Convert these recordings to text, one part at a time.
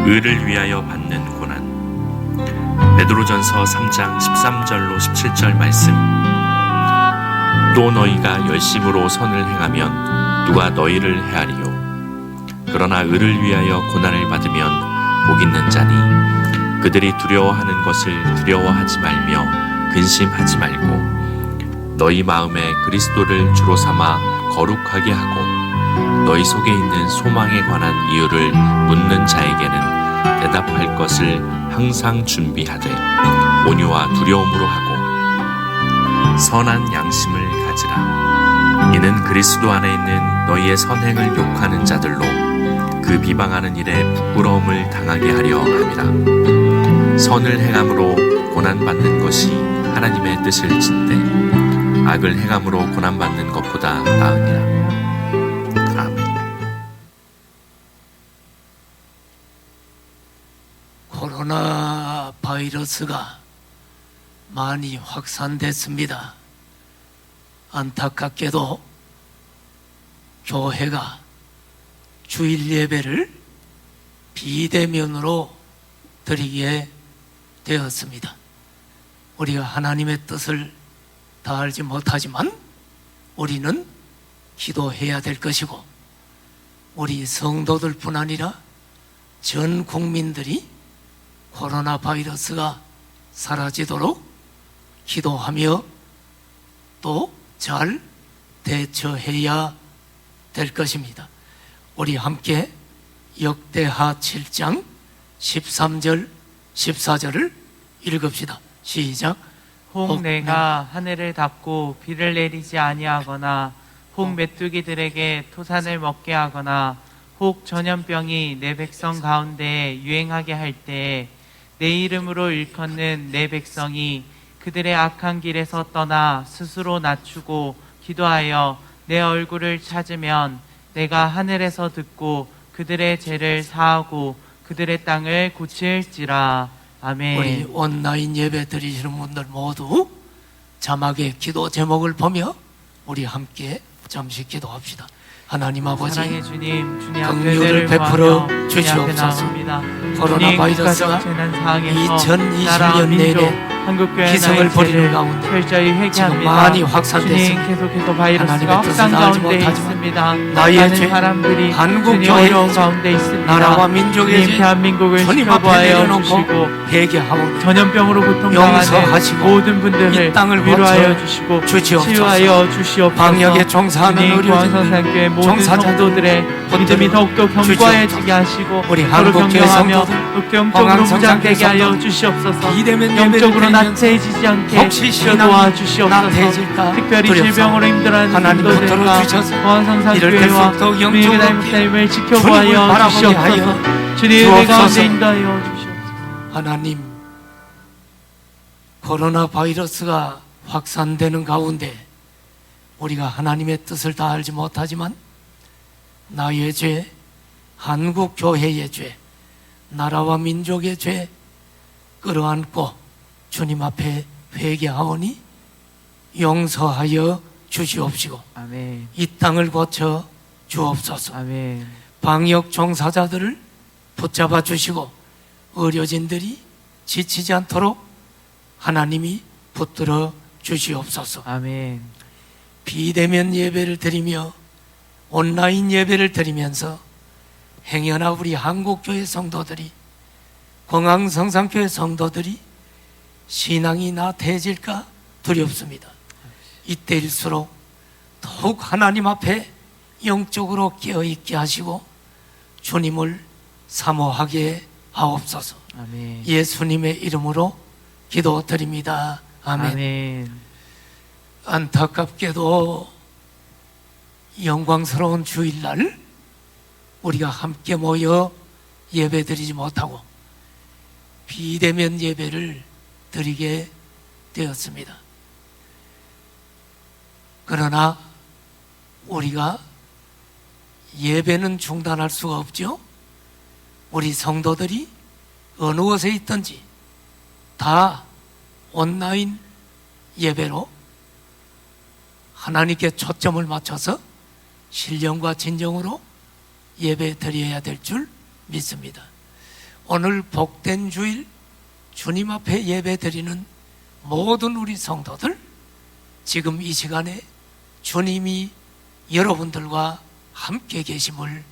의를 위하여 받는 고난. 베드로전서 3장 13절로 17절 말씀. 또 너희가 열심으로 선을 행하면 누가 너희를 해하리요. 그러나 의를 위하여 고난을 받으면 복 있는 자니 그들이 두려워하는 것을 두려워하지 말며 근심하지 말고 너희 마음에 그리스도를 주로 삼아 거룩하게 하고 너희 속에 있는 소망에 관한 이유를 묻는 자에게는 대답할 것을 항상 준비하되 온유와 두려움으로 하고 선한 양심을 가지라. 이는 그리스도 안에 있는 너희의 선행을 욕하는 자들로 그 비방하는 일에 부끄러움을 당하게 하려 함이라. 선을 행함으로 고난받는 것이 하나님의 뜻일진대 악을 행함으로 고난받는 것보다 나으니라. 코로나 바이러스가 많이 확산됐습니다. 안타깝게도 교회가 주일 예배를 비대면으로 드리게 되었습니다. 우리가 하나님의 뜻을 다 알지 못하지만 우리는 기도해야 될 것이고 우리 성도들뿐 아니라 전 국민들이 코로나 바이러스가 사라지도록 기도하며 또 잘 대처해야 될 것입니다. 우리 함께 역대하 7장 13절 14절을 읽읍시다. 시작. 혹 내가 하늘을 닫고 비를 내리지 아니하거나 혹 메뚜기들에게 토산을 먹게 하거나 혹 전염병이 내 백성 가운데 유행하게 할 때에 내 이름으로 일컫는 내 백성이 그들의 악한 길에서 떠나 스스로 낮추고 기도하여 내 얼굴을 찾으면 내가 하늘에서 듣고 그들의 죄를 사하고 그들의 땅을 고칠지라. 아멘. 우리 온라인 예배 드리시는 분들 모두 자막의 기도 제목을 보며 우리 함께 잠시 기도합시다. 하나님 아버지, 사랑의 주님, 주님 앞에 긍휼을 은혜를 베풀어 구하며 주시옵소서. 나옵니다. 코로나 바이러스가 2020년 내내 기승을 벌이는 가운데 철저히 지금 회개합니다. 많이 확산됐습니다. 주님, 계속해서 바이러스가 하나님의 뜻을 확산 알지 가운데 못하지만 있습니다. 나의 많은 죄, 사람들이 한국 주님 교회의 어려운 죄, 가운데 있습니다. 나라와 민족의 주님, 죄, 대한민국을 주님 앞에 지켜보아여 내려놓고 주시고 회개하오니 전염병으로 고통당하는 용서하시고 모든 분들을 이 땅을 위로하여 고쳐 주시고 주시옵소서. 치유하여 주시옵소서. 방역에 종사하는 주님, 의료진들, 구원성산교회 모든 종사자들, 성도들의 믿음이 더욱더 견고해지게 하시고 우리 서로 한국교회 격려하며 성도들, 또 영적으로 광항성산교회 무장되게 하여 성도들, 주시옵소서. 비대면 영적으로 예배를 나태해지지 않게 혹시 신앙이 도와주시옵소서. 나태해질까 특별히 두렵사오니 질병으로 힘들어하는 하나님 성도들과 붙들어 주셔서 이럴 구원성산교회와 때일수록 더욱 우리 영적으로 예배당 목사님을 주님을 지켜보아여 바라보게 주시옵소서. 하여 주님 예배 가운데 주옵소서. 인도하여 주시옵소서. 하나님, 코로나 바이러스가 확산되는 가운데 우리가 하나님의 뜻을 다 알지 못하지만 나의 죄, 한국 교회의 죄, 나라와 민족의 죄 끌어안고 주님 앞에 회개하오니 용서하여 주시옵시고 아멘. 이 땅을 고쳐 주옵소서. 아멘. 방역 종사자들을 붙잡아 주시고 의료진들이 지치지 않도록 하나님이 붙들어 주시옵소서. 아멘. 비대면 예배를 드리며 온라인 예배를 드리면서 행여나 우리 한국교회 성도들이, 광항성산교회 성도들이 신앙이 나태해질까 두렵습니다. 이때일수록 더욱 하나님 앞에 영적으로 깨어있게 하시고 주님을 사모하게 하옵소서. 아멘. 예수님의 이름으로 기도드립니다. 아멘. 아멘. 안타깝게도 영광스러운 주일날 우리가 함께 모여 예배드리지 못하고 비대면 예배를 드리게 되었습니다. 그러나 우리가 예배는 중단할 수가 없죠. 우리 성도들이 어느 곳에 있든지 다 온라인 예배로 하나님께 초점을 맞춰서 신령과 진정으로 예배 드려야 될 줄 믿습니다. 오늘 복된 주일 주님 앞에 예배드리는 모든 우리 성도들, 지금 이 시간에 주님이 여러분들과 함께 계심을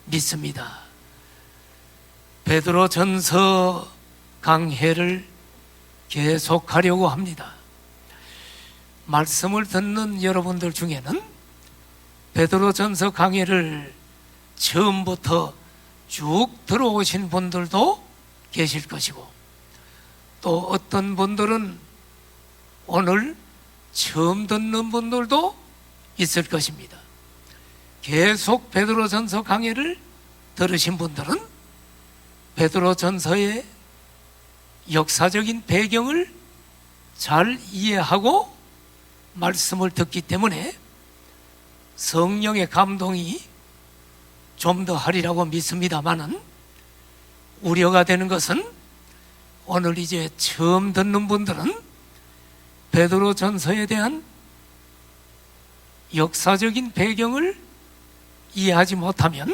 믿습니다. 베드로전서 강해를 계속하려고 합니다. 말씀을 듣는 여러분들 중에는 베드로전서 강해를 처음부터 쭉 들어오신 분들도 계실 것이고, 또 어떤 분들은 오늘 처음 듣는 분들도 있을 것입니다. 계속 베드로전서 강해를 들으신 분들은 베드로전서의 역사적인 배경을 잘 이해하고 말씀을 듣기 때문에 성령의 감동이 좀 더 하리라고 믿습니다마는, 우려가 되는 것은 오늘 이제 처음 듣는 분들은 베드로전서에 대한 역사적인 배경을 이해하지 못하면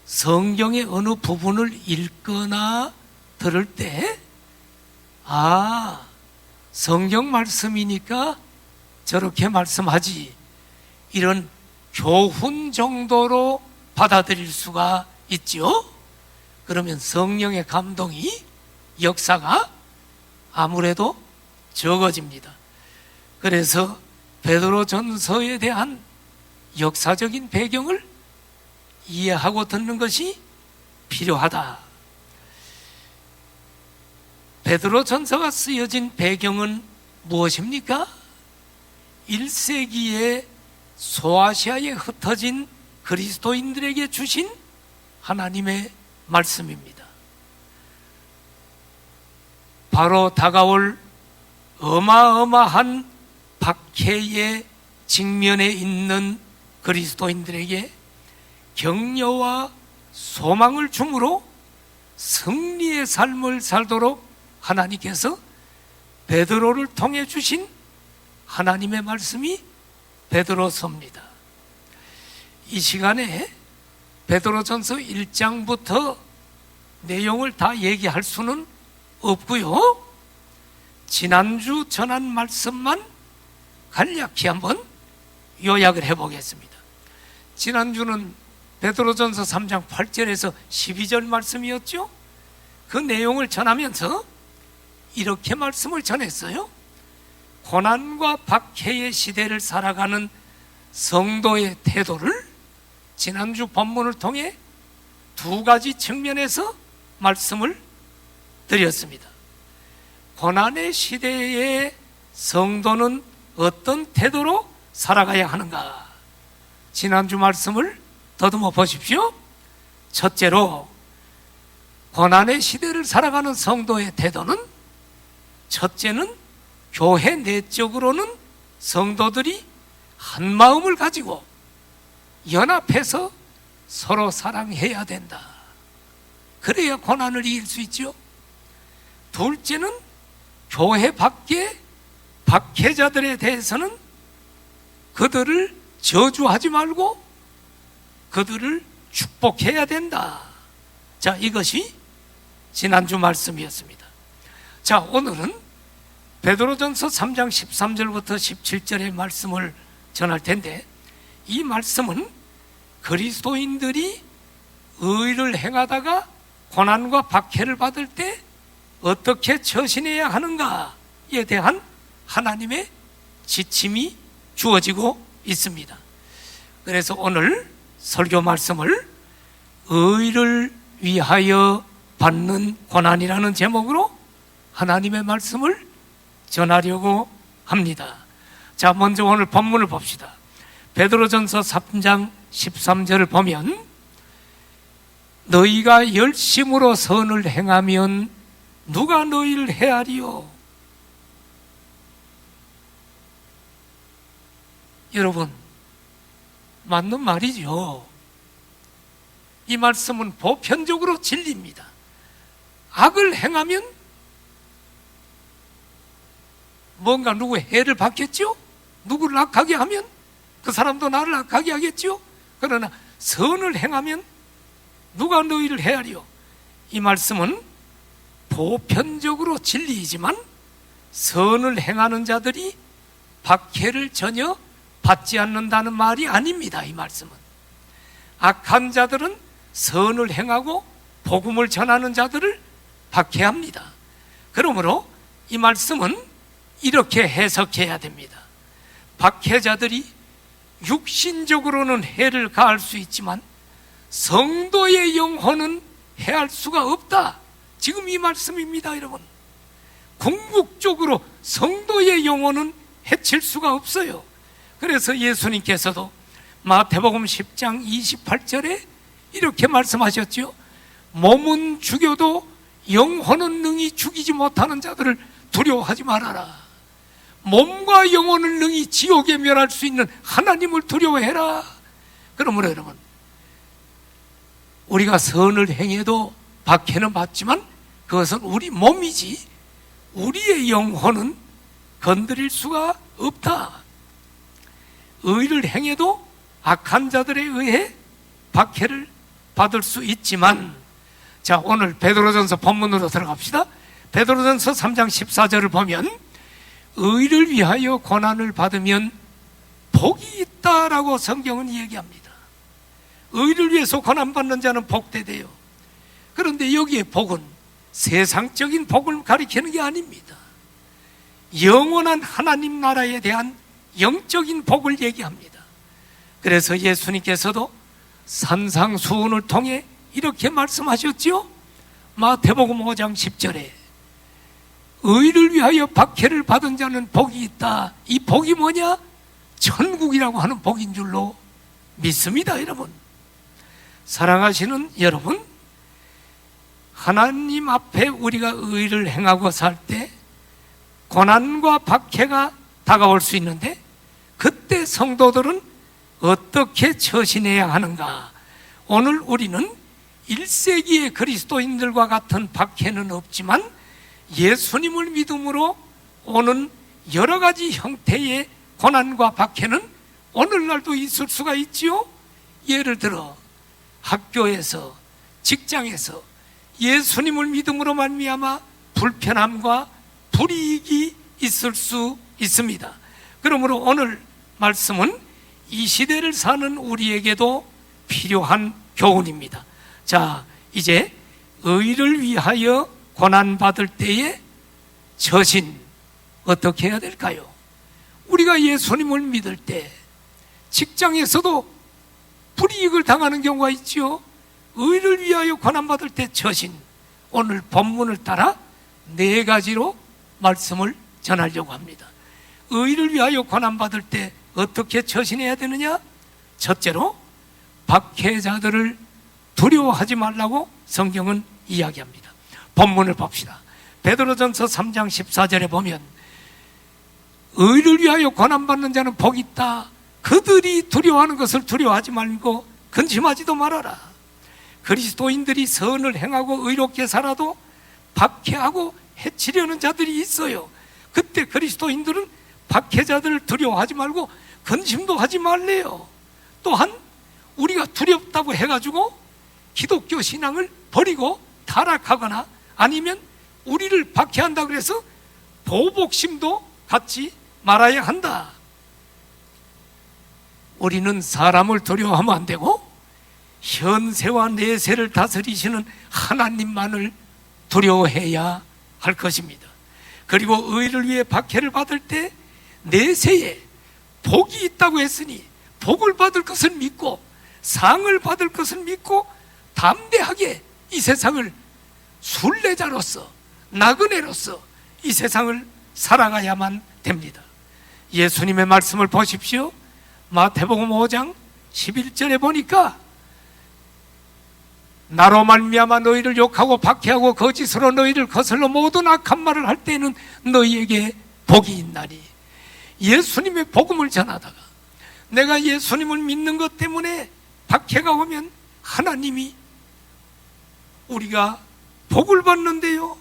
성경의 어느 부분을 읽거나 들을 때, 아, 성경 말씀이니까 저렇게 말씀하지, 이런 교훈 정도로 받아들일 수가 있죠. 그러면 성령의 감동이, 역사가 아무래도 적어집니다. 그래서 베드로전서에 대한 역사적인 배경을 이해하고 듣는 것이 필요하다. 베드로전서가 쓰여진 배경은 무엇입니까? 1세기에 소아시아에 흩어진 그리스도인들에게 주신 하나님의 말씀입니다. 바로 다가올 어마어마한 박해의 직면에 있는 그리스도인들에게 격려와 소망을 주므로 승리의 삶을 살도록 하나님께서 베드로를 통해 주신 하나님의 말씀이 베드로서입니다. 이 시간에 베드로전서 1장부터 내용을 다 얘기할 수는 없고요, 지난주 전한 말씀만 간략히 한번 요약을 해보겠습니다. 지난주는 베드로전서 3장 8절에서 12절 말씀이었죠. 그 내용을 전하면서 이렇게 말씀을 전했어요. 고난과 박해의 시대를 살아가는 성도의 태도를 지난주 본문을 통해 두 가지 측면에서 말씀을 드렸습니다. 고난의 시대에 성도는 어떤 태도로 살아가야 하는가? 지난주 말씀을 더듬어 보십시오. 첫째로, 고난의 시대를 살아가는 성도의 태도는, 첫째는 교회 내적으로는 성도들이 한 마음을 가지고 연합해서 서로 사랑해야 된다. 그래야 고난을 이길 수 있죠. 둘째는 교회 밖에 박해자들에 대해서는 그들을 저주하지 말고 그들을 축복해야 된다. 자, 이것이 지난주 말씀이었습니다. 자, 오늘은 베드로전서 3장 13절부터 17절의 말씀을 전할 텐데, 이 말씀은 그리스도인들이 의를 행하다가 고난과 박해를 받을 때 어떻게 처신해야 하는가에 대한 하나님의 지침이 주어지고 있습니다. 그래서 오늘 설교 말씀을 의를 위하여 받는 고난이라는 제목으로 하나님의 말씀을 전하려고 합니다. 자, 먼저 오늘 본문을 봅시다. 베드로전서 3장 13절을 보면, 너희가 열심으로 선을 행하면 누가 너희를 해하리요? 여러분, 맞는 말이죠. 이 말씀은 보편적으로 진리입니다. 악을 행하면 뭔가 누구 해를 받겠죠? 누구를 악하게 하면 그 사람도 나를 악하게 하겠죠? 그러나 선을 행하면 누가 너희를 헤아리요? 이 말씀은 보편적으로 진리이지만 선을 행하는 자들이 박해를 전혀 받지 않는다는 말이 아닙니다. 이 말씀은 악한 자들은 선을 행하고 복음을 전하는 자들을 박해합니다. 그러므로 이 말씀은 이렇게 해석해야 됩니다. 박해자들이 육신적으로는 해를 가할 수 있지만 성도의 영혼은 해할 수가 없다. 지금 이 말씀입니다, 여러분. 궁극적으로 성도의 영혼은 해칠 수가 없어요. 그래서 예수님께서도 마태복음 10장 28절에 이렇게 말씀하셨죠. 몸은 죽여도 영혼은 능히 죽이지 못하는 자들을 두려워하지 말아라. 몸과 영혼을 능히 지옥에 멸할 수 있는 하나님을 두려워해라. 그러므로 여러분, 우리가 선을 행해도 박해는 받지만 그것은 우리 몸이지 우리의 영혼은 건드릴 수가 없다. 의를 행해도 악한 자들에 의해 박해를 받을 수 있지만, 자, 오늘 베드로전서 본문으로 들어갑시다. 베드로전서 3장 14절을 보면 의를 위하여 고난을 받으면 복이 있다라고 성경은 얘기합니다. 의를 위해서 고난받는 자는 복되대요. 그런데 여기에 복은 세상적인 복을 가리키는 게 아닙니다. 영원한 하나님 나라에 대한 영적인 복을 얘기합니다. 그래서 예수님께서도 산상수훈을 통해 이렇게 말씀하셨죠. 마태복음 5장 10절에 의를 위하여 박해를 받은 자는 복이 있다. 이 복이 뭐냐? 천국이라고 하는 복인 줄로 믿습니다. 여러분, 사랑하시는 여러분, 하나님 앞에 우리가 의를 행하고 살 때 고난과 박해가 다가올 수 있는데 그때 성도들은 어떻게 처신해야 하는가? 오늘 우리는 1세기의 그리스도인들과 같은 박해는 없지만 예수님을 믿음으로 오는 여러 가지 형태의 고난과 박해는 오늘날도 있을 수가 있지요. 예를 들어 학교에서, 직장에서 예수님을 믿음으로 말미암아 불편함과 불이익이 있을 수 있습니다. 그러므로 오늘 말씀은 이 시대를 사는 우리에게도 필요한 교훈입니다. 자, 이제 의를 위하여 고난받을 때의 처신 어떻게 해야 될까요? 우리가 예수님을 믿을 때 직장에서도 불이익을 당하는 경우가 있죠. 의를 위하여 고난받을 때 처신, 오늘 본문을 따라 4가지로 말씀을 전하려고 합니다. 의를 위하여 고난받을 때 어떻게 처신해야 되느냐? 첫째로 박해자들을 두려워하지 말라고 성경은 이야기합니다. 본문을 봅시다. 베드로전서 3장 14절에 보면 의를 위하여 고난받는 자는 복이 있다. 그들이 두려워하는 것을 두려워하지 말고 근심하지도 말아라. 그리스도인들이 선을 행하고 의롭게 살아도 박해하고 해치려는 자들이 있어요. 그때 그리스도인들은 박해자들을 두려워하지 말고 근심도 하지 말래요. 또한 우리가 두렵다고 해가지고 기독교 신앙을 버리고 타락하거나 아니면 우리를 박해한다 그래서 보복심도 갖지 말아야 한다. 우리는 사람을 두려워하면 안 되고 현세와 내세를 다스리시는 하나님만을 두려워해야 할 것입니다. 그리고 의를 위해 박해를 받을 때 내세에 복이 있다고 했으니 복을 받을 것을 믿고 상을 받을 것을 믿고 담대하게 이 세상을 순례자로서 나그네로서 이 세상을 살아가야만 됩니다. 예수님의 말씀을 보십시오. 마태복음 5장 11절에 보니까 나로 말미암아 너희를 욕하고 박해하고 거짓으로 너희를 거슬러 모든 악한 말을 할 때는 너희에게 복이 있나니. 예수님의 복음을 전하다가 내가 예수님을 믿는 것 때문에 박해가 오면 하나님이 우리가 복을 받는데요.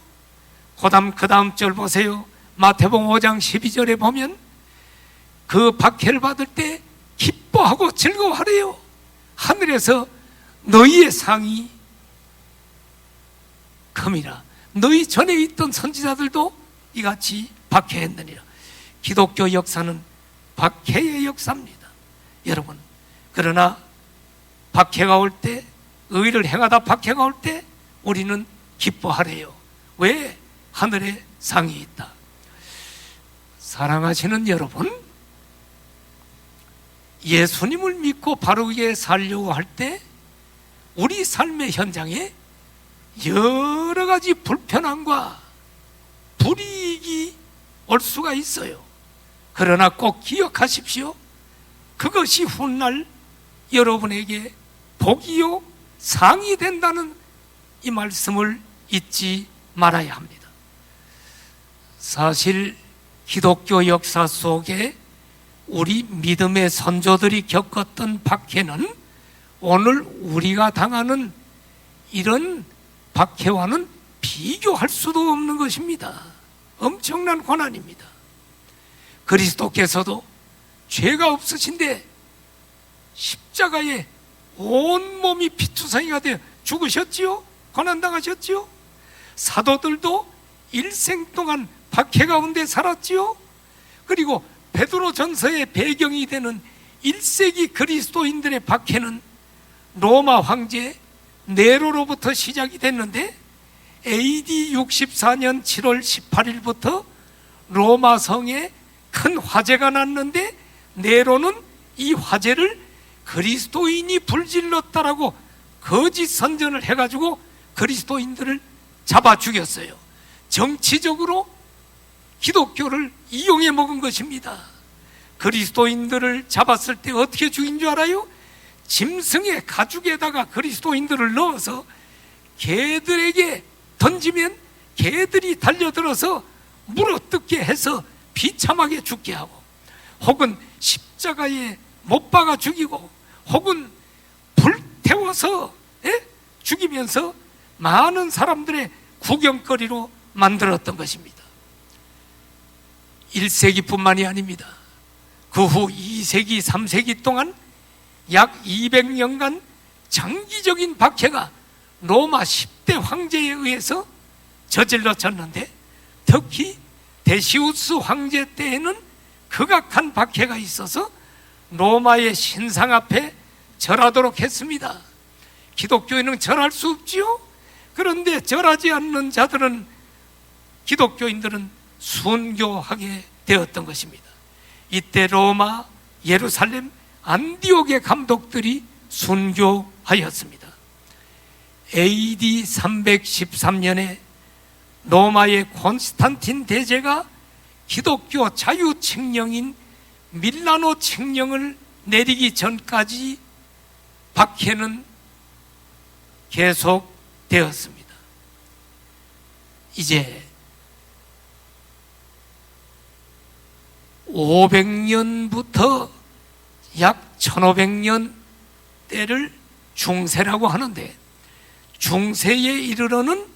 그 다음 절 보세요. 마태복음 5장 12절에 보면 그 박해를 받을 때 기뻐하고 즐거워하래요. 하늘에서 너희의 상이 큼이라. 너희 전에 있던 선지자들도 이같이 박해했느니라. 기독교 역사는 박해의 역사입니다. 여러분, 그러나 박해가 올 때, 의를 행하다 박해가 올 때 우리는 기뻐하래요. 왜? 하늘에 상이 있다. 사랑하시는 여러분, 예수님을 믿고 바르게 살려고 할 때 우리 삶의 현장에 여러 가지 불편함과 불이익이 올 수가 있어요. 그러나 꼭 기억하십시오. 그것이 훗날 여러분에게 복이요 상이 된다는 이 말씀을 잊지 말아야 합니다. 사실 기독교 역사 속에 우리 믿음의 선조들이 겪었던 박해는 오늘 우리가 당하는 이런 박해와는 비교할 수도 없는 것입니다. 엄청난 고난입니다. 그리스도께서도 죄가 없으신데 십자가에 온몸이 피투성이가 되어 죽으셨지요? 고난당하셨지요? 사도들도 일생 동안 박해 가운데 살았지요? 그리고 베드로 전서의 배경이 되는 1세기 그리스도인들의 박해는 로마 황제 네로로부터 시작이 됐는데 AD 64년 7월 18일부터 로마 성에 큰 화재가 났는데 네로는 이 화재를 그리스도인이 불질렀다라고 거짓 선전을 해가지고 그리스도인들을 잡아 죽였어요. 정치적으로 기독교를 이용해 먹은 것입니다. 그리스도인들을 잡았을 때 어떻게 죽인 줄 알아요? 짐승의 가죽에다가 그리스도인들을 넣어서 개들에게 던지면 개들이 달려들어서 물어뜯게 해서 비참하게 죽게 하고, 혹은 십자가에 못 박아 죽이고, 혹은 불태워서 죽이면서 많은 사람들의 구경거리로 만들었던 것입니다. 1세기뿐만이 아닙니다. 그 후 2세기, 3세기 동안 약 200년간 장기적인 박해가 로마 10대 황제에 의해서 저질러졌는데, 특히 데시우스 황제 때에는 극악한 박해가 있어서 로마의 신상 앞에 절하도록 했습니다. 기독교인은 절할 수 없지요? 그런데 절하지 않는 자들은, 기독교인들은 순교하게 되었던 것입니다. 이때 로마, 예루살렘, 안디옥의 감독들이 순교하였습니다. AD 313년에 로마의 콘스탄틴 대제가 기독교 자유칙령인 밀라노 칙령을 내리기 전까지 박해는 계속되었습니다. 이제 500년부터 약 1500년 때를 중세라고 하는데, 중세에 이르러는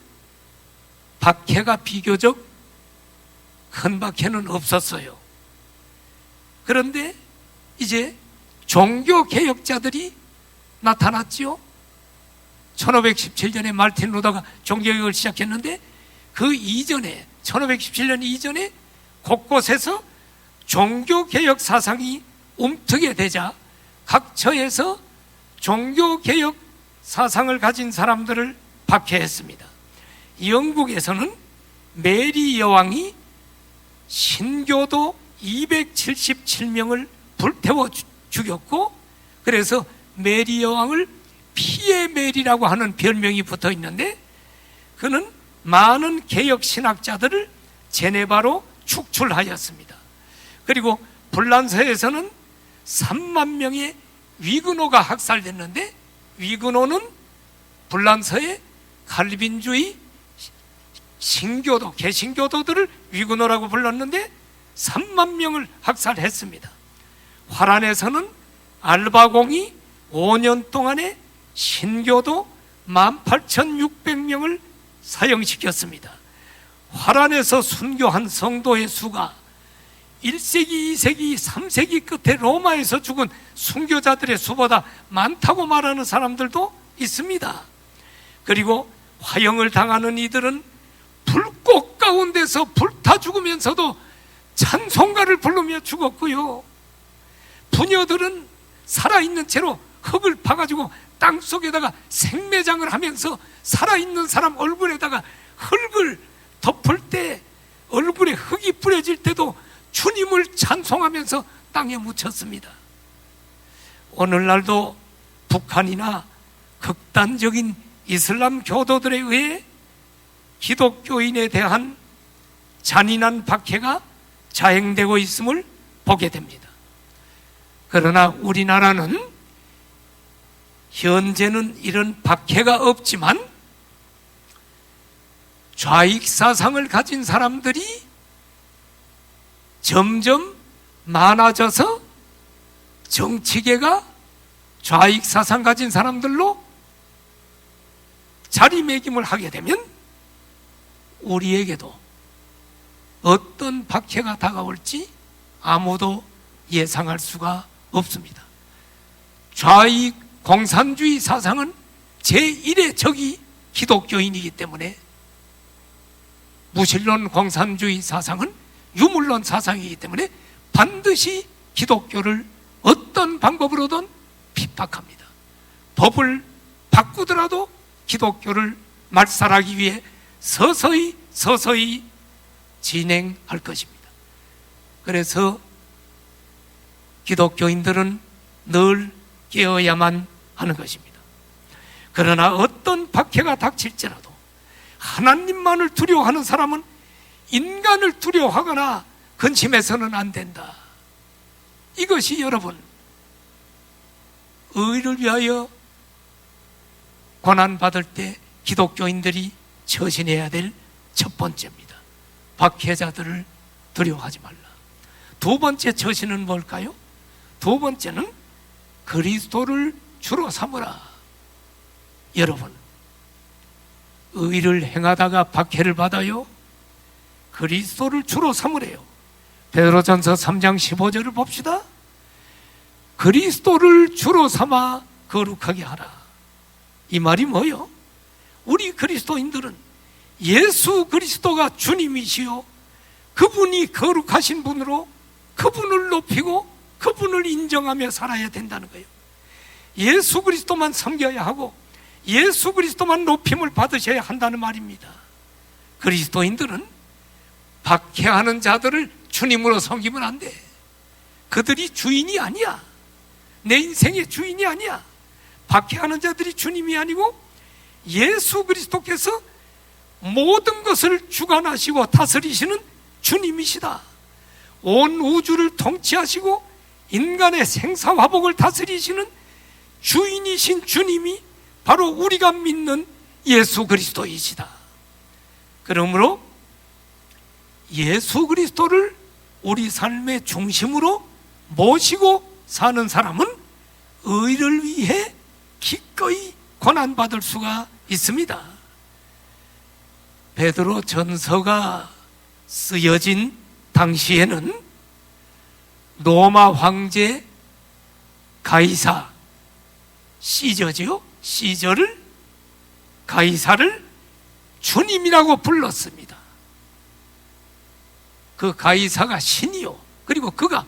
박해가 비교적 큰 박해는 없었어요. 그런데 이제 종교개혁자들이 나타났지요. 1517년에 마르틴 루터가 종교개혁을 시작했는데, 그 이전에 1517년 이전에 곳곳에서 종교개혁 사상이 움트게 되자 각 처에서 종교개혁 사상을 가진 사람들을 박해했습니다. 영국에서는 메리 여왕이 신교도 277명을 불태워 죽였고, 그래서 메리 여왕을 피의 메리라고 하는 별명이 붙어 있는데, 그는 많은 개혁 신학자들을 제네바로 축출하였습니다. 그리고 불란서에서는 3만 명의 위그노가 학살됐는데, 위그노는 불란서의 칼빈주의 신교도, 개신교도들을 위그노라고 불렀는데 3만 명을 학살했습니다. 화란에서는 알바공이 5년 동안에 신교도 18,600명을 사형시켰습니다. 화란에서 순교한 성도의 수가 1세기, 2세기, 3세기 끝에 로마에서 죽은 순교자들의 수보다 많다고 말하는 사람들도 있습니다. 그리고 화형을 당하는 이들은 불꽃 가운데서 불타 죽으면서도 찬송가를 부르며 죽었고요. 부녀들은 살아있는 채로 흙을 파가지고 땅속에다가 생매장을 하면서 살아있는 사람 얼굴에다가 흙을 덮을 때, 얼굴에 흙이 뿌려질 때도 주님을 찬송하면서 땅에 묻혔습니다. 오늘날도 북한이나 극단적인 이슬람 교도들에 의해 기독교인에 대한 잔인한 박해가 자행되고 있음을 보게 됩니다. 그러나 우리나라는 현재는 이런 박해가 없지만 좌익 사상을 가진 사람들이 점점 많아져서 정치계가 좌익 사상 가진 사람들로 자리매김을 하게 되면 우리에게도 어떤 박해가 다가올지 아무도 예상할 수가 없습니다. 좌익 공산주의 사상은 제1의 적이 기독교인이기 때문에 무신론 공산주의 사상은 유물론 사상이기 때문에 반드시 기독교를 어떤 방법으로든 핍박합니다. 법을 바꾸더라도 기독교를 말살하기 위해 서서히 진행할 것입니다. 그래서 기독교인들은 늘 깨어야만 하는 것입니다. 그러나 어떤 박해가 닥칠지라도 하나님만을 두려워하는 사람은 인간을 두려워하거나 근심해서는 안 된다. 이것이 여러분, 의를 위하여 고난받을 때 기독교인들이 처신해야 될 첫 번째입니다. 박해자들을 두려워하지 말라. 두 번째 처신은 뭘까요? 두 번째는 그리스도를 주로 삼으라. 여러분, 의를 행하다가 박해를 받아요? 그리스도를 주로 삼으래요. 베드로전서 3장 15절을 봅시다. 그리스도를 주로 삼아 거룩하게 하라. 이 말이 뭐요? 우리 그리스도인들은 예수 그리스도가 주님이시요 그분이 거룩하신 분으로 그분을 높이고 그분을 인정하며 살아야 된다는 거예요. 예수 그리스도만 섬겨야 하고 예수 그리스도만 높임을 받으셔야 한다는 말입니다. 그리스도인들은 박해하는 자들을 주님으로 섬기면 안 돼. 그들이 주인이 아니야. 내 인생의 주인이 아니야. 박해하는 자들이 주님이 아니고 예수 그리스도께서 모든 것을 주관하시고 다스리시는 주님이시다. 온 우주를 통치하시고 인간의 생사화복을 다스리시는 주인이신 주님이 바로 우리가 믿는 예수 그리스도이시다. 그러므로 예수 그리스도를 우리 삶의 중심으로 모시고 사는 사람은 의를 위해 기꺼이 고난받을 수가 있습니다. 베드로 전서가 쓰여진 당시에는 로마 황제 가이사 시저죠. 시저를 가이사를 주님이라고 불렀습니다. 그 가이사가 신이요. 그리고 그가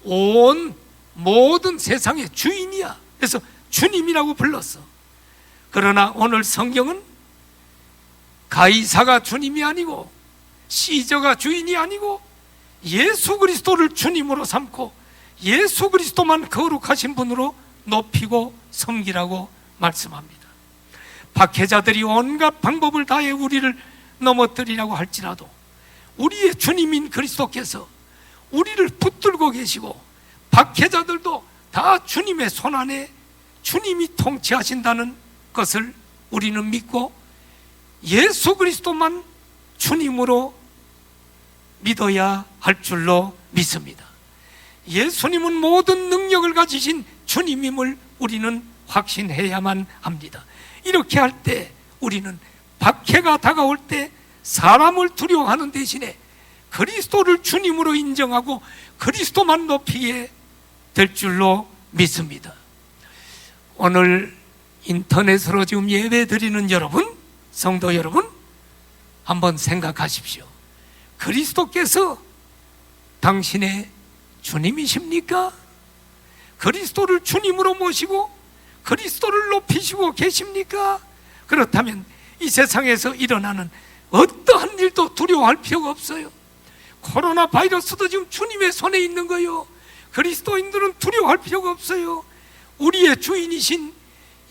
온 모든 세상의 주인이야. 그래서 주님이라고 불렀어. 그러나 오늘 성경은 가이사가 주님이 아니고 시저가 주인이 아니고 예수 그리스도를 주님으로 삼고 예수 그리스도만 거룩하신 분으로 높이고 섬기라고 말씀합니다. 박해자들이 온갖 방법을 다해 우리를 넘어뜨리라고 할지라도 우리의 주님인 그리스도께서 우리를 붙들고 계시고 박해자들도 다 주님의 손 안에 주님이 통치하신다는 것을 우리는 믿고 예수 그리스도만 주님으로 믿어야 할 줄로 믿습니다. 예수님은 모든 능력을 가지신 주님임을 우리는 확신해야만 합니다. 이렇게 할 때 우리는 박해가 다가올 때 사람을 두려워하는 대신에 그리스도를 주님으로 인정하고 그리스도만 높이게 될 줄로 믿습니다. 오늘 인터넷으로 지금 예배 드리는 여러분, 성도 여러분, 한번 생각하십시오. 그리스도께서 당신의 주님이십니까? 그리스도를 주님으로 모시고 그리스도를 높이시고 계십니까? 그렇다면 이 세상에서 일어나는 어떠한 일도 두려워할 필요가 없어요. 코로나 바이러스도 지금 주님의 손에 있는 거요. 그리스도인들은 두려워할 필요가 없어요. 우리의 주인이신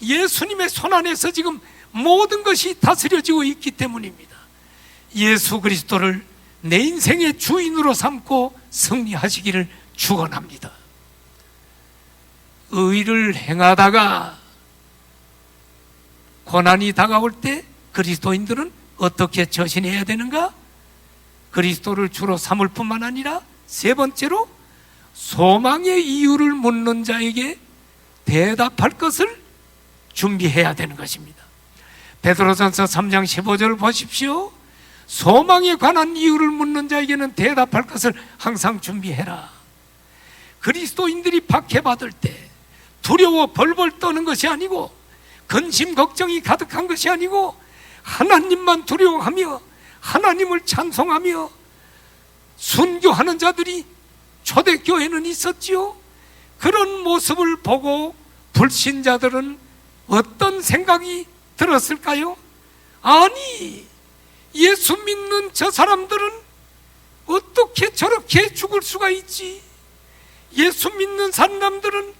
예수님의 손 안에서 지금 모든 것이 다스려지고 있기 때문입니다. 예수 그리스도를 내 인생의 주인으로 삼고 승리하시기를 축원합니다. 의를 행하다가 고난이 다가올 때 그리스도인들은 어떻게 처신해야 되는가? 그리스도를 주로 삼을 뿐만 아니라 세 번째로 소망의 이유를 묻는 자에게 대답할 것을 준비해야 되는 것입니다. 베드로전서 3장 15절을 보십시오. 소망에 관한 이유를 묻는 자에게는 대답할 것을 항상 준비해라. 그리스도인들이 박해받을 때 두려워 벌벌 떠는 것이 아니고 근심 걱정이 가득한 것이 아니고 하나님만 두려워하며 하나님을 찬송하며 순교하는 자들이 초대교회는 있었지요. 그런 모습을 보고 불신자들은 어떤 생각이 들었을까요? 아니, 예수 믿는 저 사람들은 어떻게 저렇게 죽을 수가 있지? 예수 믿는 사람들은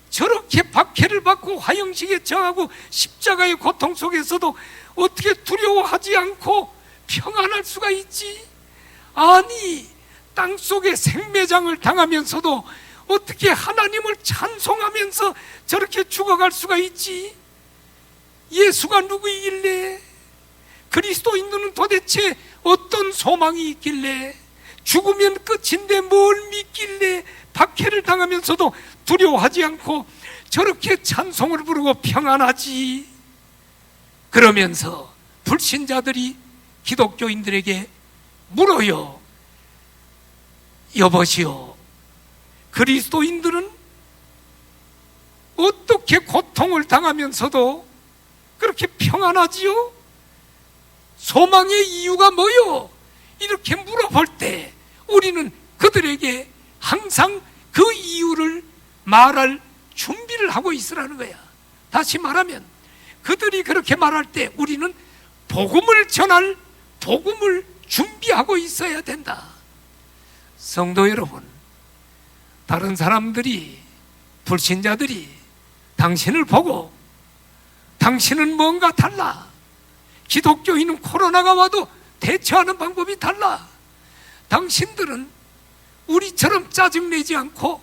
저렇게 박해를 받고 화형식에 처하고 십자가의 고통 속에서도 어떻게 두려워하지 않고 평안할 수가 있지? 아니, 땅속에 생매장을 당하면서도 어떻게 하나님을 찬송하면서 저렇게 죽어갈 수가 있지? 예수가 누구이길래? 그리스도인들은 도대체 어떤 소망이 있길래? 죽으면 끝인데 뭘 믿길래 박해를 당하면서도 두려워하지 않고 저렇게 찬송을 부르고 평안하지? 그러면서 불신자들이 기독교인들에게 물어요. 여보시오, 그리스도인들은 어떻게 고통을 당하면서도 그렇게 평안하지요? 소망의 이유가 뭐요? 이렇게 물어볼 때 우리는 그들에게 항상 그 이유를 말할 준비를 하고 있으라는 거야. 다시 말하면 그들이 그렇게 말할 때 우리는 복음을 전할 복음을 준비하고 있어야 된다. 성도 여러분, 다른 사람들이, 불신자들이 당신을 보고 당신은 뭔가 달라, 기독교인은 코로나가 와도 대처하는 방법이 달라, 당신들은 우리처럼 짜증내지 않고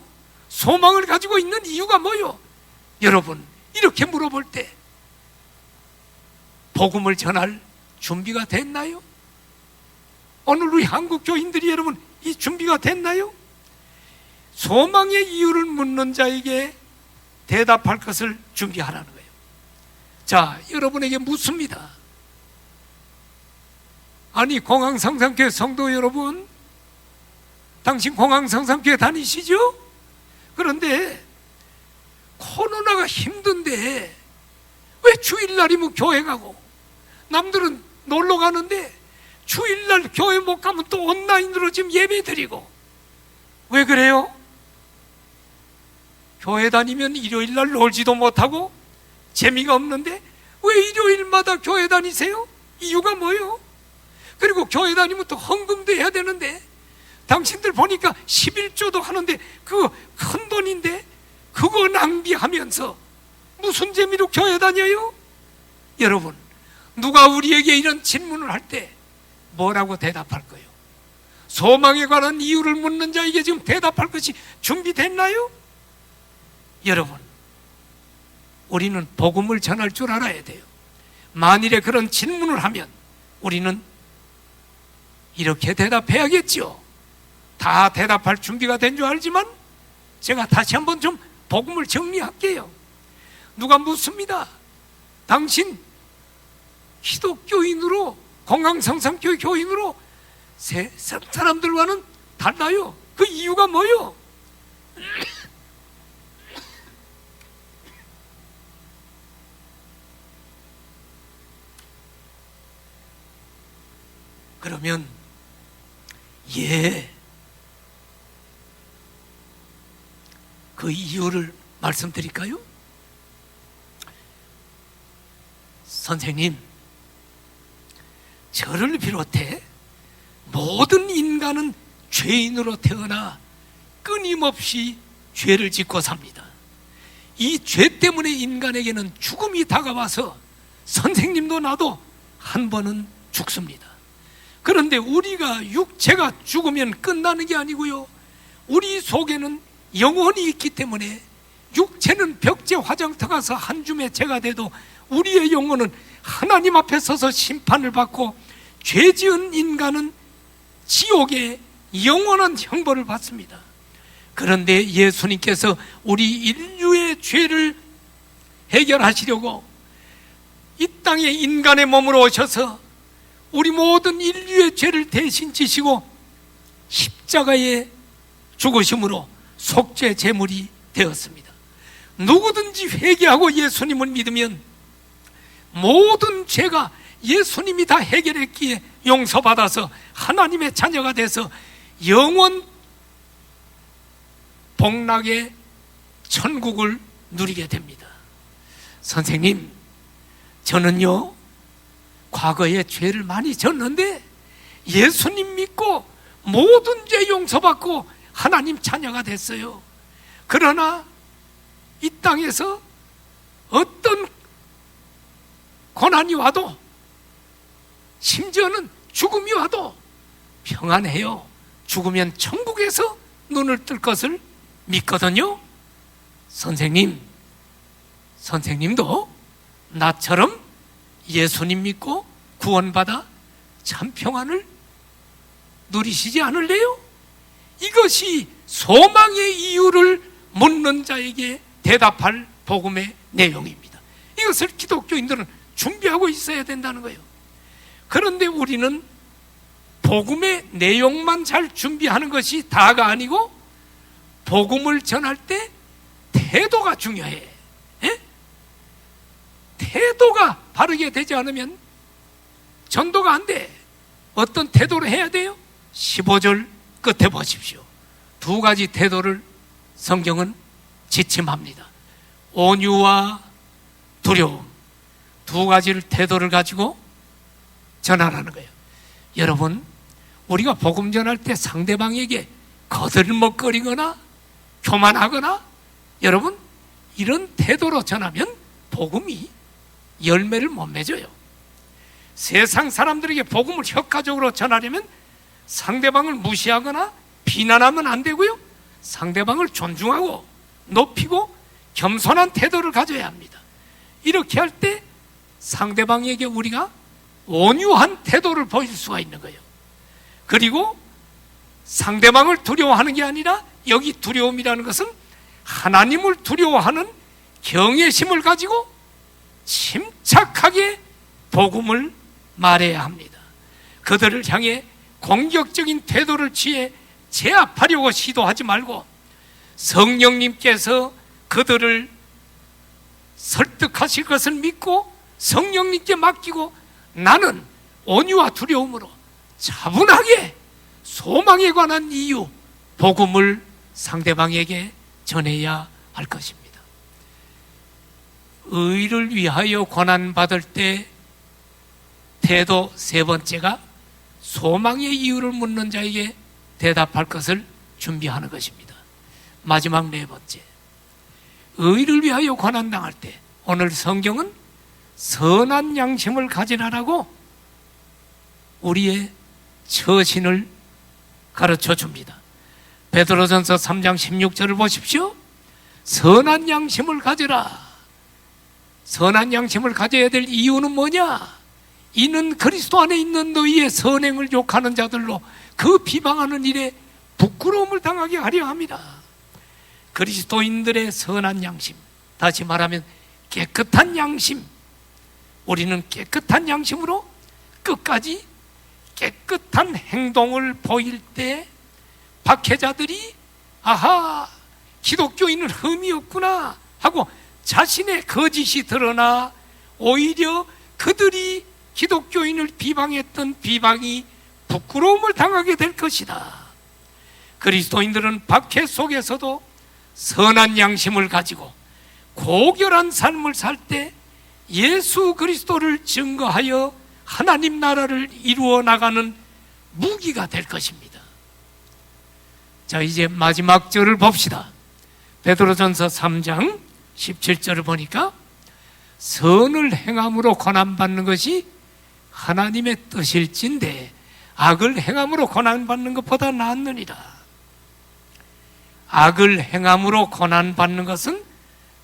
소망을 가지고 있는 이유가 뭐요? 여러분, 이렇게 물어볼 때 복음을 전할 준비가 됐나요? 오늘 우리 한국 교인들이 여러분 이 준비가 됐나요? 소망의 이유를 묻는 자에게 대답할 것을 준비하라는 거예요. 자, 여러분에게 묻습니다. 아니, 공항성산교회 성도 여러분, 당신 공항성산교회 다니시죠? 그런데 코로나가 힘든데 왜 주일날이면 교회 가고, 남들은 놀러 가는데 주일날 교회 못 가면 또 온라인으로 지금 예배 드리고, 왜 그래요? 교회 다니면 일요일날 놀지도 못하고 재미가 없는데 왜 일요일마다 교회 다니세요? 이유가 뭐예요? 그리고 교회 다니면 또 헌금도 해야 되는데, 당신들 보니까 11조도 하는데 그거 큰 돈인데 그거 낭비하면서 무슨 재미로 교회 다녀요? 여러분, 누가 우리에게 이런 질문을 할 때 뭐라고 대답할 거예요? 소망에 관한 이유를 묻는 자에게 지금 대답할 것이 준비됐나요? 여러분, 우리는 복음을 전할 줄 알아야 돼요. 만일에 그런 질문을 하면 우리는 이렇게 대답해야겠죠. 다 대답할 준비가 된 줄 알지만 제가 다시 한번 좀 복음을 정리할게요. 누가 묻습니다. 당신 기독교인으로, 공항성산교회 교인으로 사람들과는 달라요. 그 이유가 뭐요? 그러면 그 이유를 말씀드릴까요? 선생님, 저를 비롯해 모든 인간은 죄인으로 태어나 끊임없이 죄를 짓고 삽니다. 이 죄 때문에 인간에게는 죽음이 다가와서 선생님도 나도 한 번은 죽습니다. 그런데 우리가 육체가 죽으면 끝나는 게 아니고요, 우리 속에는 영혼이 있기 때문에 육체는 벽제 화장터 가서 한 줌의 죄가 돼도 우리의 영혼은 하나님 앞에 서서 심판을 받고 죄 지은 인간은 지옥의 영원한 형벌을 받습니다. 그런데 예수님께서 우리 인류의 죄를 해결하시려고 이 땅에 인간의 몸으로 오셔서 우리 모든 인류의 죄를 대신 지시고 십자가에 죽으심으로 속죄 제물이 되었습니다. 누구든지 회개하고 예수님을 믿으면 모든 죄가 예수님이 다 해결했기에 용서받아서 하나님의 자녀가 돼서 영원 복락의 천국을 누리게 됩니다. 선생님, 저는요 과거에 죄를 많이 졌는데 예수님 믿고 모든 죄 용서받고 하나님 자녀가 됐어요. 그러나 이 땅에서 어떤 고난이 와도, 심지어는 죽음이 와도 평안해요. 죽으면 천국에서 눈을 뜰 것을 믿거든요. 선생님도 나처럼 예수님 믿고 구원받아 참 평안을 누리시지 않을래요? 이것이 소망의 이유를 묻는 자에게 대답할 복음의 내용입니다. 이것을 기독교인들은 준비하고 있어야 된다는 거예요. 그런데 우리는 복음의 내용만 잘 준비하는 것이 다가 아니고 복음을 전할 때 태도가 중요해. 에? 태도가 바르게 되지 않으면 전도가 안 돼. 어떤 태도를 해야 돼요? 15절 끝에 보십시오. 두 가지 태도를 성경은 지침합니다. 온유와 두려움, 두 가지를 태도를 가지고 전하라는 거예요. 여러분, 우리가 복음 전할 때 상대방에게 거들먹거리거나 교만하거나, 여러분, 이런 태도로 전하면 복음이 열매를 못 맺어요. 세상 사람들에게 복음을 효과적으로 전하려면 상대방을 무시하거나 비난하면 안 되고요, 상대방을 존중하고 높이고 겸손한 태도를 가져야 합니다. 이렇게 할 때 상대방에게 우리가 온유한 태도를 보일 수가 있는 거예요. 그리고 상대방을 두려워하는 게 아니라, 여기 두려움이라는 것은 하나님을 두려워하는 경외심을 가지고 침착하게 복음을 말해야 합니다. 그들을 향해 공격적인 태도를 취해 제압하려고 시도하지 말고 성령님께서 그들을 설득하실 것을 믿고 성령님께 맡기고 나는 온유와 두려움으로 차분하게 소망에 관한 이유, 복음을 상대방에게 전해야 할 것입니다. 의를 위하여 고난받을 때 태도 세 번째가 소망의 이유를 묻는 자에게 대답할 것을 준비하는 것입니다. 마지막 네 번째, 의를 위하여 고난당할 때 오늘 성경은 선한 양심을 가지라라고 우리의 처신을 가르쳐 줍니다. 베드로전서 3장 16절을 보십시오. 선한 양심을 가져라. 선한 양심을 가져야 될 이유는 뭐냐? 이는 그리스도 안에 있는 너희의 선행을 욕하는 자들로 그 비방하는 일에 부끄러움을 당하게 하려 합니다. 그리스도인들의 선한 양심, 다시 말하면 깨끗한 양심, 우리는 깨끗한 양심으로 끝까지 깨끗한 행동을 보일 때 박해자들이 아하, 기독교인은 흠이 없구나 하고 자신의 거짓이 드러나 오히려 그들이 기독교인을 비방했던 비방이 부끄러움을 당하게 될 것이다. 그리스도인들은 박해 속에서도 선한 양심을 가지고 고결한 삶을 살 때 예수 그리스도를 증거하여 하나님 나라를 이루어 나가는 무기가 될 것입니다. 자, 이제 마지막 절을 봅시다. 베드로전서 3장 17절을 보니까 선을 행함으로 고난받는 것이 하나님의 뜻일진데 악을 행함으로 고난받는 것보다 낫느니라. 악을 행함으로 고난받는 것은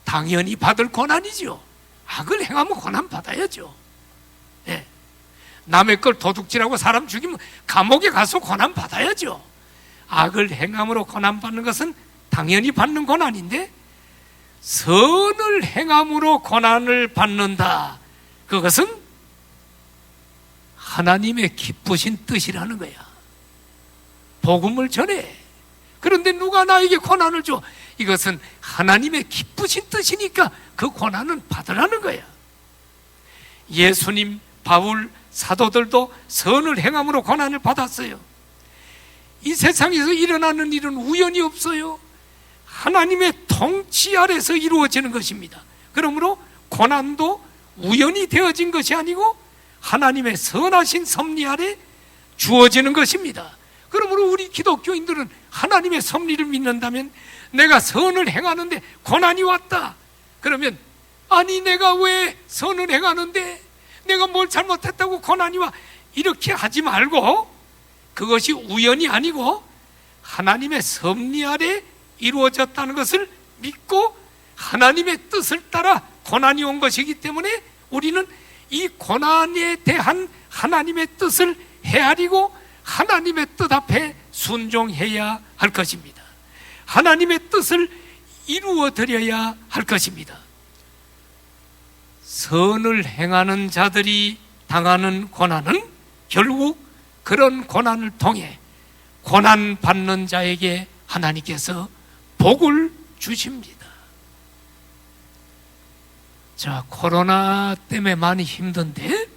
당연히 받을 고난이죠. 악을 행하면 고난받아야죠. 네. 남의 걸 도둑질하고 사람 죽이면 감옥에 가서 고난받아야죠. 악을 행함으로 고난받는 것은 당연히 받는 고난인데 선을 행함으로 고난을 받는다. 그것은 하나님의 기쁘신 뜻이라는 거야. 복음을 전해. 그런데 누가 나에게 고난을 줘? 이것은 하나님의 기쁘신 뜻이니까 그 고난은 받으라는 거야. 예수님, 바울, 사도들도 선을 행함으로 고난을 받았어요. 이 세상에서 일어나는 일은 우연이 없어요. 하나님의 통치 아래서 이루어지는 것입니다. 그러므로 고난도 우연히 되어진 것이 아니고 하나님의 선하신 섭리 아래 주어지는 것입니다. 그러므로 우리 기독교인들은 하나님의 섭리를 믿는다면 내가 선을 행하는데 고난이 왔다. 그러면 아니 내가 왜 선을 행하는데 내가 뭘 잘못했다고 고난이 와. 이렇게 하지 말고 그것이 우연이 아니고 하나님의 섭리 아래 이루어졌다는 것을 믿고 하나님의 뜻을 따라 고난이 온 것이기 때문에 우리는 이 고난에 대한 하나님의 뜻을 헤아리고 하나님의 뜻 앞에 순종해야 할 것입니다. 하나님의 뜻을 이루어 드려야 할 것입니다. 선을 행하는 자들이 당하는 고난은 결국 그런 고난을 통해 고난 받는 자에게 하나님께서 복을 주십니다. 자, 코로나 때문에 많이 힘든데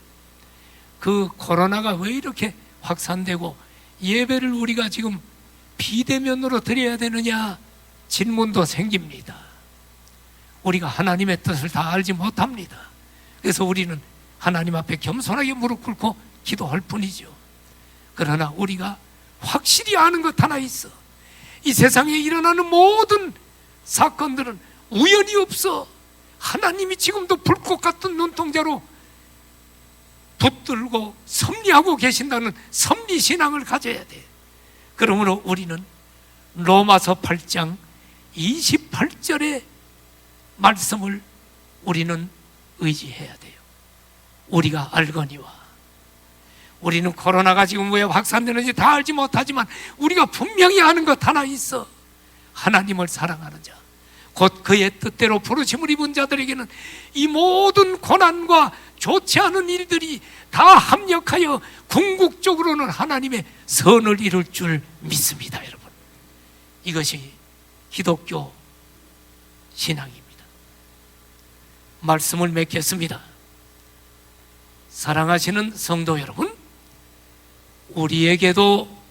그 코로나가 왜 이렇게 확산되고 예배를 우리가 지금 비대면으로 드려야 되느냐 질문도 생깁니다. 우리가 하나님의 뜻을 다 알지 못합니다. 그래서 우리는 하나님 앞에 겸손하게 무릎 꿇고 기도할 뿐이죠. 그러나 우리가 확실히 아는 것 하나 있어. 이 세상에 일어나는 모든 사건들은 우연이 없어. 하나님이 지금도 불꽃 같은 눈동자로 붙들고 섭리하고 계신다는 섭리신앙을 가져야 돼. 그러므로 우리는 로마서 8장 28절의 말씀을 우리는 의지해야 돼요. 우리가 알거니와. 우리는 코로나가 지금 왜 확산되는지 다 알지 못하지만 우리가 분명히 아는 것 하나 있어. 하나님을 사랑하는 자, 곧 그의 뜻대로 부르심을 입은 자들에게는 이 모든 고난과 좋지 않은 일들이 다 합력하여 궁극적으로는 하나님의 선을 이룰 줄 믿습니다. 여러분, 이것이 기독교 신앙입니다. 말씀을 맺겠습니다. 사랑하시는 성도 여러분, 우리에게도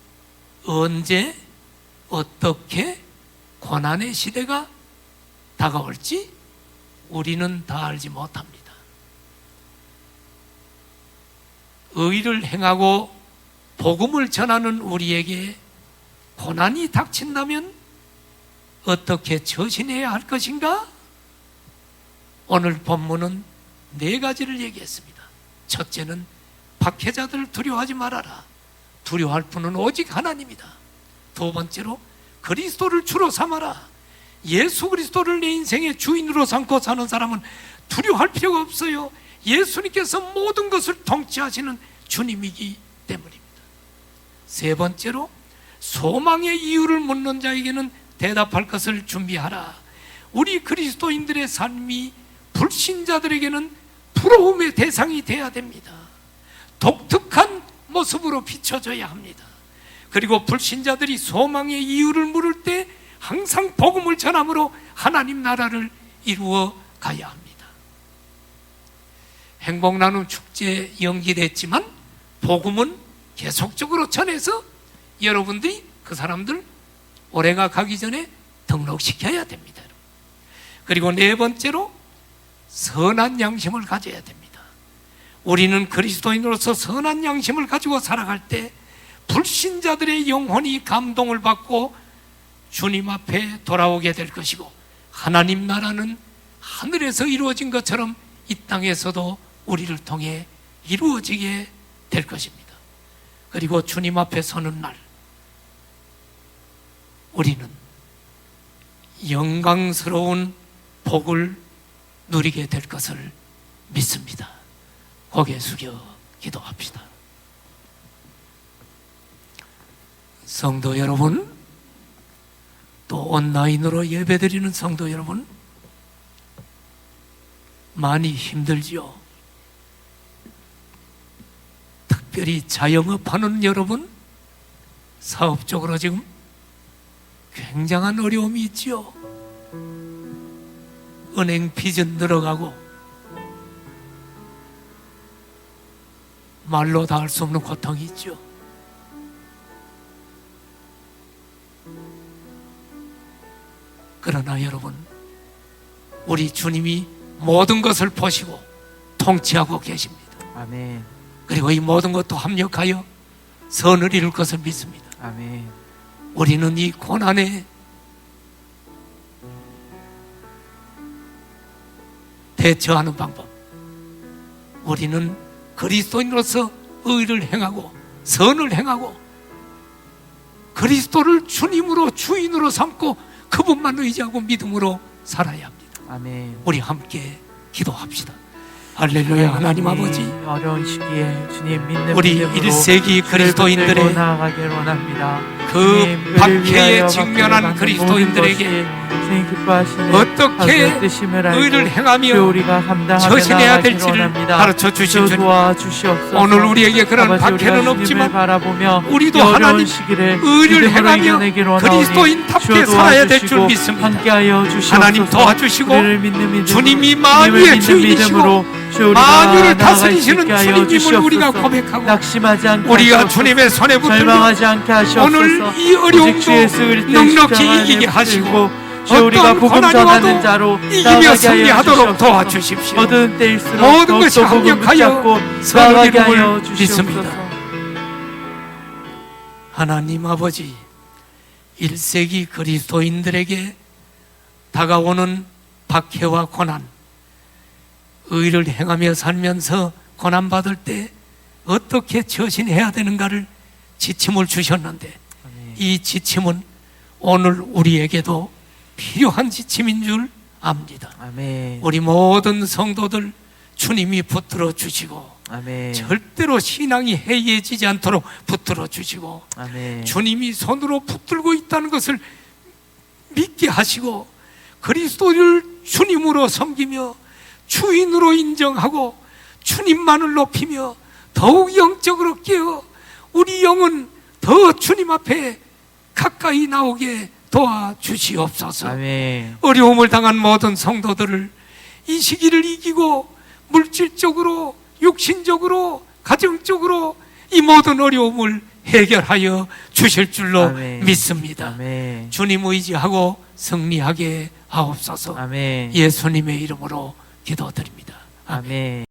언제 어떻게 고난의 시대가 다가올지 우리는 다 알지 못합니다. 의를 행하고 복음을 전하는 우리에게 고난이 닥친다면 어떻게 처신해야 할 것인가? 오늘 본문은 4가지를 얘기했습니다. 첫째는 박해자들을 두려워하지 말아라. 두려워할 분은 오직 하나님이다. 두 번째로 그리스도를 주로 삼아라. 예수 그리스도를 내 인생의 주인으로 삼고 사는 사람은 두려워할 필요가 없어요. 예수님께서 모든 것을 통치하시는 주님이기 때문입니다. 세 번째로 소망의 이유를 묻는 자에게는 대답할 것을 준비하라. 우리 그리스도인들의 삶이 불신자들에게는 부러움의 대상이 되어야 됩니다. 독특한 모습으로 비춰져야 합니다. 그리고 불신자들이 소망의 이유를 물을 때 항상 복음을 전함으로 하나님 나라를 이루어 가야 합니다. 행복나눔 축제 연기됐지만 복음은 계속적으로 전해서 여러분들이 그 사람들 올해가 가기 전에 등록시켜야 됩니다. 그리고 네 번째로 선한 양심을 가져야 됩니다. 우리는 그리스도인으로서 선한 양심을 가지고 살아갈 때 불신자들의 영혼이 감동을 받고 주님 앞에 돌아오게 될 것이고, 하나님 나라는 하늘에서 이루어진 것처럼 이 땅에서도 우리를 통해 이루어지게 될 것입니다. 그리고 주님 앞에 서는 날 우리는 영광스러운 복을 누리게 될 것을 믿습니다. 고개 숙여 기도합시다. 성도 여러분, 또 온라인으로 예배드리는 성도 여러분, 많이 힘들지요. 특별히 자영업하는 여러분, 사업적으로 지금 굉장한 어려움이 있지요. 은행 빚은 늘어가고 말로 다 할 수 없는 고통이 있죠. 그러나 여러분, 우리 주님이 모든 것을 보시고 통치하고 계십니다. 아멘. 그리고 이 모든 것도 합력하여 선을 이룰 것을 믿습니다. 아멘. 우리는 이 고난에 대처하는 방법, 우리는 그리스도인으로서 의를 행하고 선을 행하고 그리스도를 주님으로 주인으로 삼고 그분만 의지하고 믿음으로 살아야 합니다. 아멘. 우리 함께 기도합시다. 할렐루야. 하나님 아버지, 어려운 시기에 주님 믿는 우리 믿음으로 1세기 그리스도인들의 붙들고 나아가길 원합니다. 그 주님, 의를 박해에 위하여 직면한 박해를 그리스도인들에게 받는 모든 것이 주님 기뻐하시는 어떻게 하나님의 뜻임을 알고 의를 행하며 주 우리가 감당하며 처신해야 나아가길 될지를 원합니다. 가르쳐 주신 주 주님, 도와주시옵소서. 오늘 우리에게 그런 아버지, 박해는 우리가 없지만 주님을 바라보며 우리도 이 어려운 하나님 시기를 의를 믿음으로 행하며 이겨내길 원하오니 그리스도인답게 주 살아야 될 줄 도와주시고 믿습니다. 함께하여 주시옵소서. 하나님 도와주시고 우리를 믿는 믿음으로, 주님이 주님을 만유의 믿는 주인이시고 믿음으로 주 우리가 만유를 나아갈 다스리시는 수 있게 하여 주님임을 우리가 주시옵소서. 고백하고 낙심하지 않게 우리가 하시옵소서. 주님의 손에 붙들고 절망하지 않게 하시옵소서. 오늘 이 오직 어려움도 주의 수일 때 넉넉히 십자가에 이기게 하시고 붙들고 주 우리가 어떤 복음 고난이 전하는 와도 자로 이기며 나아가게 하여 승리하도록 주시옵소서. 도와주십시오. 어두운 때일수록 모든 것이 더욱더 복음을 합력하여 붙잡고 선을 나아가게 이름을 하여 주시옵소서. 믿습니다. 하나님 아버지, 1세기 그리스도인들에게 다가오는 박해와 고난, 의를 행하며 살면서 고난받을 때 어떻게 처신해야 되는가를 지침을 주셨는데, 이 지침은 오늘 우리에게도 필요한 지침인 줄 압니다. 아멘. 우리 모든 성도들 주님이 붙들어 주시고 아멘. 절대로 신앙이 해이해지지 않도록 붙들어 주시고 아멘. 주님이 손으로 붙들고 있다는 것을 믿게 하시고 그리스도를 주님으로 섬기며 주인으로 인정하고 주님만을 높이며 더욱 영적으로 깨어 우리 영은 더 주님 앞에 가까이 나오게 도와주시옵소서. 아멘. 어려움을 당한 모든 성도들을 이 시기를 이기고 물질적으로, 육신적으로, 가정적으로 이 모든 어려움을 해결하여 주실 줄로 아멘. 믿습니다. 아멘. 주님 의지하고 승리하게 하옵소서. 아멘. 예수님의 이름으로 기도드립니다. 아멘.